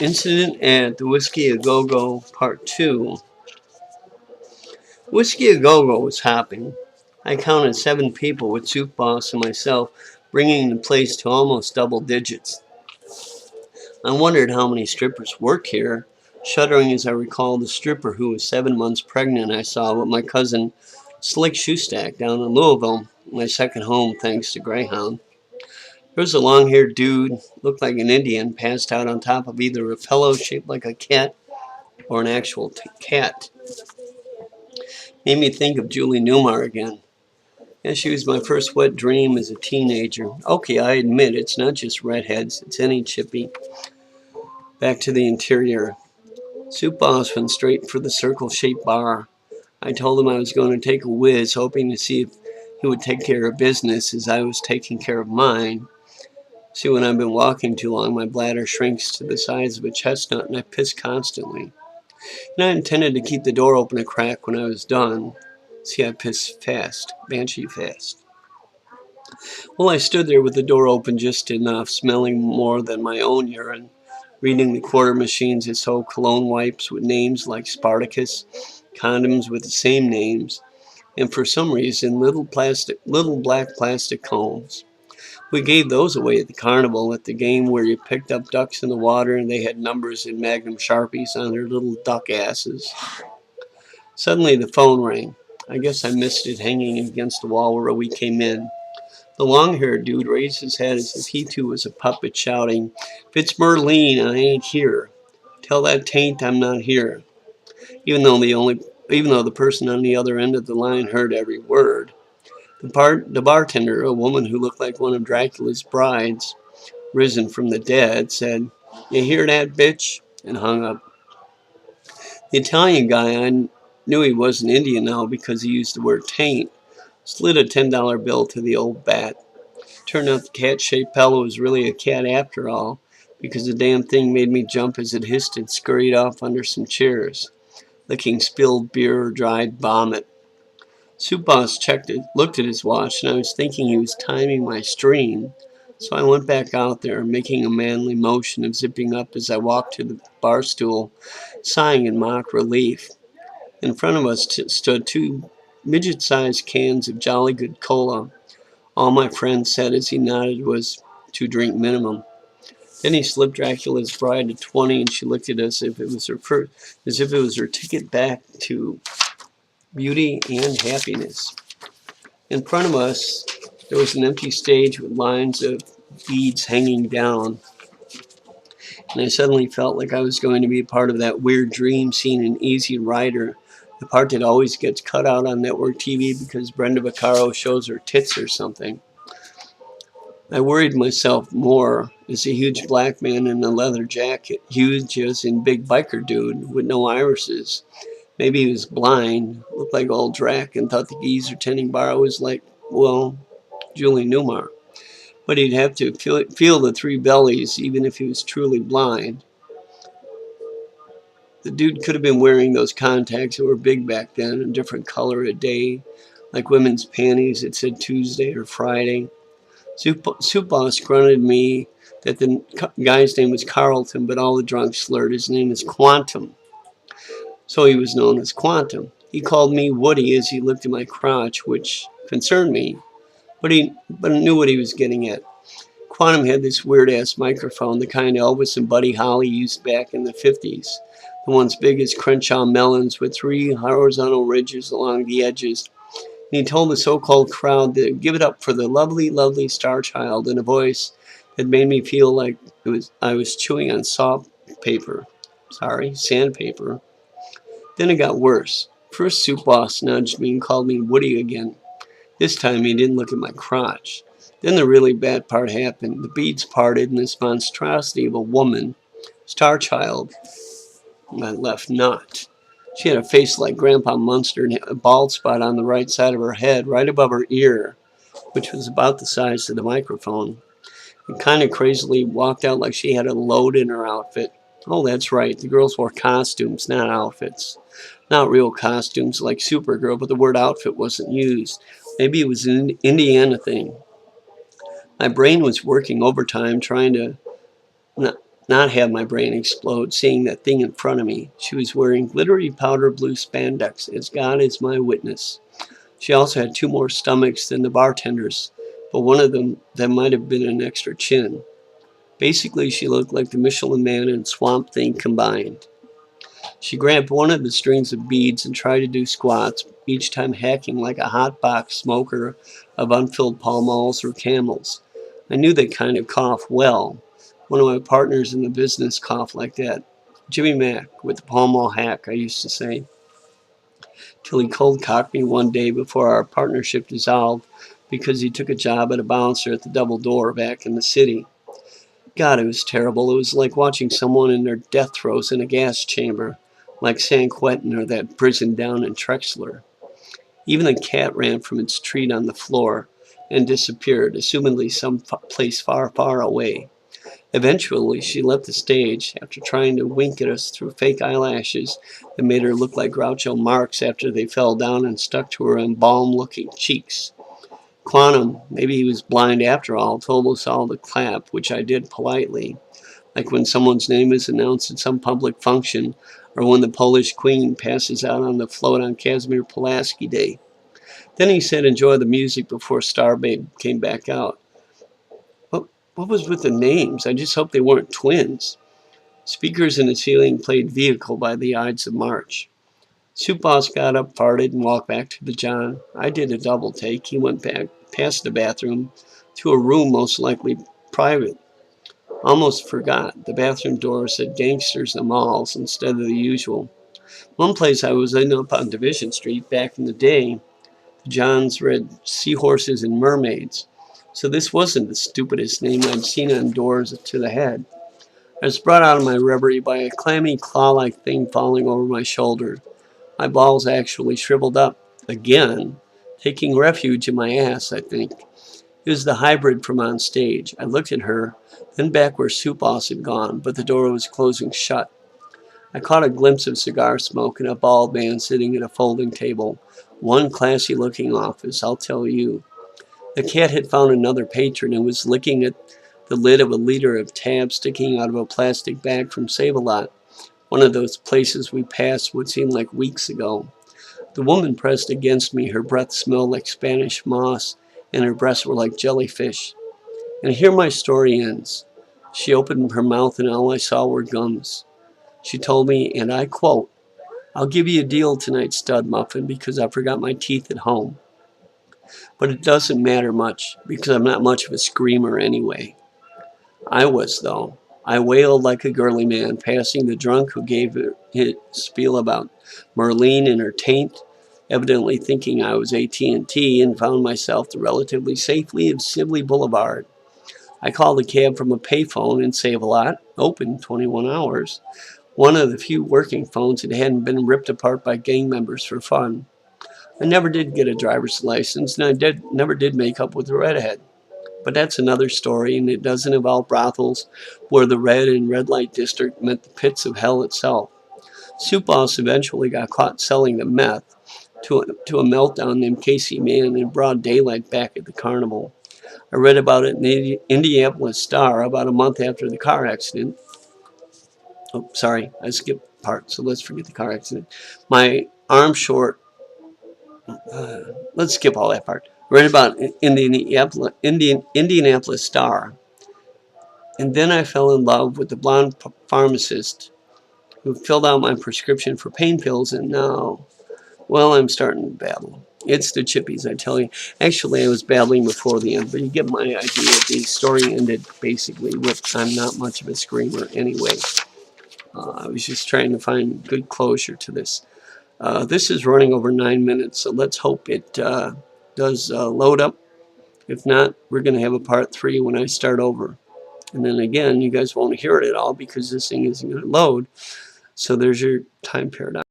Incident at the Whiskey A Go Go Part 2. Whiskey A Go Go was hopping. I counted 7 people with Soup Boss and myself, bringing the place to almost double digits. I wondered how many strippers worked here, shuddering as I recalled the stripper who was 7 months pregnant I saw with my cousin Slick Shoestack down in Louisville, my second home thanks to Greyhound. There was a long-haired dude, looked like an Indian, passed out on top of either a pillow shaped like a cat or an actual cat. Made me think of Julie Newmar again. Yeah, she was my first wet dream as a teenager. Okay, I admit it's not just redheads, it's any chippy. Back to the interior. Soup Boss went straight for the circle-shaped bar. I told him I was going to take a whiz, hoping to see if he would take care of business as I was taking care of mine. See, when I've been walking too long, my bladder shrinks to the size of a chestnut and I piss constantly. And I intended to keep the door open a crack when I was done. See, I piss fast, banshee fast. Well, I stood there with the door open just enough, smelling more than my own urine, reading the quarter machines that sold cologne wipes with names like Spartacus, condoms with the same names, and for some reason, little black plastic cones. We gave those away at the carnival at the game where you picked up ducks in the water and they had numbers in Magnum Sharpies on their little duck asses. Suddenly the phone rang. I guess I missed it hanging against the wall where we came in. The long-haired dude raised his head as if he too was a puppet, shouting, "If it's Merlene, I ain't here. Tell that taint I'm not here." Even though the person on the other end of the line heard every word. The bartender, a woman who looked like one of Dracula's brides, risen from the dead, said, "You hear that, bitch?" and hung up. The Italian guy, I knew he wasn't Indian now because he used the word taint, slid a $10 bill to the old bat. Turned out the cat-shaped pillow was really a cat after all, because the damn thing made me jump as it hissed and scurried off under some chairs, licking spilled beer or dried vomit. Soup Boss looked at his watch, and I was thinking he was timing my stream, so I went back out there, making a manly motion of zipping up as I walked to the bar stool, sighing in mock relief. In front of us stood 2 midget-sized cans of Jolly Good Cola. All my friend said as he nodded was 2-drink minimum. Then he slipped Dracula's bride to 20, and she looked at us as if it was her ticket back to beauty and happiness. In front of us, there was an empty stage with lines of beads hanging down, and I suddenly felt like I was going to be a part of that weird dream scene in Easy Rider, the part that always gets cut out on network TV because Brenda Vaccaro shows her tits or something. I worried myself more as a huge black man in a leather jacket, huge as in big biker dude with no irises. Maybe he was blind, looked like old Drac, and thought the geezer tending bar was like, well, Julie Newmar. But he'd have to feel the 3 bellies even if he was truly blind. The dude could have been wearing those contacts that were big back then, a different color a day, like women's panties that said Tuesday or Friday. Soup Boss grunted me that the guy's name was Carlton, but all the drunks slurred his name is Quantum. So he was known as Quantum. He called me Woody as he looked at my crotch, which concerned me, but I knew what he was getting at. Quantum had this weird-ass microphone, the kind Elvis and Buddy Holly used back in the 50s. The ones big as Crenshaw melons with 3 horizontal ridges along the edges. And he told the so-called crowd to give it up for the lovely, lovely star child in a voice that made me feel like I was chewing on sandpaper. Then it got worse. First, Soup Boss nudged me and called me Woody again. This time he didn't look at my crotch. Then the really bad part happened. The beads parted and this monstrosity of a woman, star child, my left nut. She had a face like Grandpa Munster and a bald spot on the right side of her head, right above her ear, which was about the size of the microphone. And kind of crazily walked out like she had a load in her outfit. Oh, that's right. The girls wore costumes, not outfits. Not real costumes like Supergirl, but the word outfit wasn't used. Maybe it was an Indiana thing. My brain was working overtime trying to not have my brain explode seeing that thing in front of me. She was wearing glittery powder blue spandex, as God is my witness. She also had 2 more stomachs than the bartenders, but one of them that might have been an extra chin. Basically, she looked like the Michelin Man and Swamp Thing combined. She grabbed one of the strings of beads and tried to do squats, each time hacking like a hot box smoker of unfilled Pall Malls or Camels. I knew that kind of cough well. One of my partners in the business coughed like that. Jimmy Mack with the Pall Mall hack, I used to say, till he cold cocked me one day before our partnership dissolved because he took a job at a bouncer at the Double Door back in the city. God, it was terrible. It was like watching someone in their death throes in a gas chamber, like San Quentin or that prison down in Trexler. Even the cat ran from its treat on the floor and disappeared, assumedly some place far, far away. Eventually, she left the stage after trying to wink at us through fake eyelashes that made her look like Groucho Marx after they fell down and stuck to her embalmed-looking cheeks. Quantum, maybe he was blind after all, told us all to clap, which I did politely, like when someone's name is announced at some public function or when the Polish Queen passes out on the float on Casimir Pulaski Day. Then he said enjoy the music before Starbabe came back out. What was with the names? I just hope they weren't twins. Speakers in the ceiling played Vehicle by the Ides of March. Soup Boss got up, farted, and walked back to the John. I did a double take. He went back past the bathroom to a room most likely private. Almost forgot. The bathroom door said Gangsters and Malls instead of the usual. One place I was in up on Division Street back in the day, the Johns read Seahorses and Mermaids. So this wasn't the stupidest name I'd seen on doors to the head. I was brought out of my reverie by a clammy claw-like thing falling over my shoulder. My balls actually shriveled up. Again. Taking refuge in my ass, I think. It was the hybrid from on stage. I looked at her, then back where Soup Boss had gone, but the door was closing shut. I caught a glimpse of cigar smoke and a bald man sitting at a folding table. One classy-looking office, I'll tell you. The cat had found another patron and was licking at the lid of a liter of tab sticking out of a plastic bag from Save-A-Lot, one of those places we passed what seemed like weeks ago. The woman pressed against me. Her breath smelled like Spanish moss, and her breasts were like jellyfish. And here my story ends. She opened her mouth, and all I saw were gums. She told me, and I quote, "I'll give you a deal tonight, stud muffin, because I forgot my teeth at home. But it doesn't matter much, because I'm not much of a screamer anyway." I was, though. I wailed like a girly man, passing the drunk who gave his spiel about Merlene and her taint, evidently thinking I was AT&T, and found myself relatively safely of Sibley Boulevard. I called a cab from a payphone in Save-A-Lot, open 21 hours, one of the few working phones that hadn't been ripped apart by gang members for fun. I never did get a driver's license, and I never did make up with a redhead. But that's another story, and it doesn't involve brothels where the red and red light district meant the pits of hell itself. Soup Boss eventually got caught selling the meth to a meltdown named Casey Mann in broad daylight back at the carnival. I read about it in the Indianapolis Star about a month after the car accident. Oh, sorry, I skipped part, so let's forget the car accident. My arm short, let's skip all that part. I read about in the Indianapolis Star. And then I fell in love with the blonde pharmacist who filled out my prescription for pain pills, and now, well, I'm starting to babble. It's the chippies, I tell you. Actually, I was babbling before the end, but you get my idea. The story ended basically with I'm not much of a screamer anyway. I was just trying to find good closure to this. This is running over 9 minutes, so let's hope it does load up. If not, we're going to have a part 3 when I start over. And then again, you guys won't hear it at all because this thing isn't going to load. So there's your time paradox.